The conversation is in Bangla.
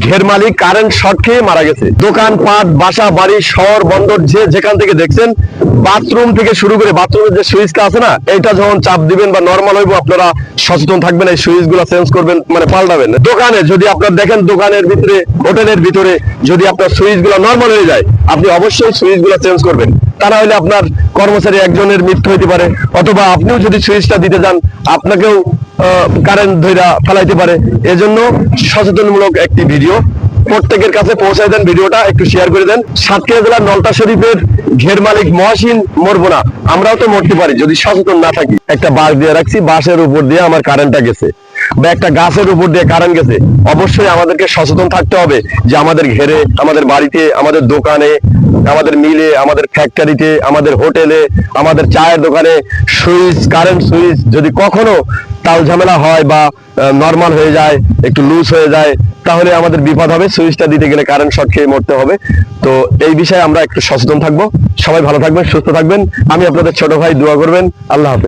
ঘের মালিক কারেন্ট শর্ট খেয়ে মারা গেছে। দোকানপাট, বাসা বাড়ি, শহর বন্দর যে যেখান থেকে দেখছেন, বাথরুম থেকে শুরু করে বাথরুমের যে সুইচটা আছে না, এটা যখন চাপ দিবেন বা নর্মাল হইব, আপনারা সচেতন থাকবেন, এই সুইচ গুলা চেঞ্জ করবেন, মানে পাল্টাবেন। দোকানে যদি আপনার দেখেন, দোকানের ভিতরে, হোটেলের ভিতরে যদি আপনার সুইচ গুলা নর্মাল হয়ে যায়, আপনি অবশ্যই সুইচ গুলা চেঞ্জ করবেন। তা না হলে আপনার কর্মচারী একজনের মৃত্যু হইতে পারে, অথবা আপনিও যদি সুইচটা দিতে যান, আপনাকেও কারেন্ট ধইরা ফেলাইতে পারে। এজন্য সচেতনমূলক একটি ভিডিও প্রত্যেকের কাছে পৌঁছায় দেন, ভিডিওটা একটু শেয়ার করে দেন। সাতক্ষীরা জেলার নলতা শরীফের ঘের মালিক মহাসিন মরবো না, আমরাও তো মরতে পারি যদি সচেতন না থাকি। একটা বাঁশ দিয়ে রাখছি, বাঁশের উপর দিয়ে আমার কারেন্টটা গেছে, বা একটা গাছের উপর দিয়ে কারেন্ট গেছে। অবশ্যই আমাদেরকে সচেতন থাকতে হবে যে আমাদের ঘেরে, আমাদের বাড়িতে, আমাদের দোকানে, আমাদের মিলে, আমাদের ফ্যাক্টরিতে, আমাদের হোটেলে, আমাদের চায়ের দোকানে সুইচ, কারেন্ট সুইচ যদি কখনো তাল ঝামেলা হয় বা নর্মাল হয়ে যায়, একটু লুজ হয়ে যায়, তাহলে আমাদের বিপদ হবে। সুইচটা দিতে গেলে কারেন্ট শর্ট খেয়ে মরতে হবে। তো এই বিষয়ে আমরা একটু সচেতন থাকবো। সবাই ভালো থাকবেন, সুস্থ থাকবেন। আমি আপনাদের ছোট ভাই, দোয়া করবেন। আল্লাহ হাফেজ।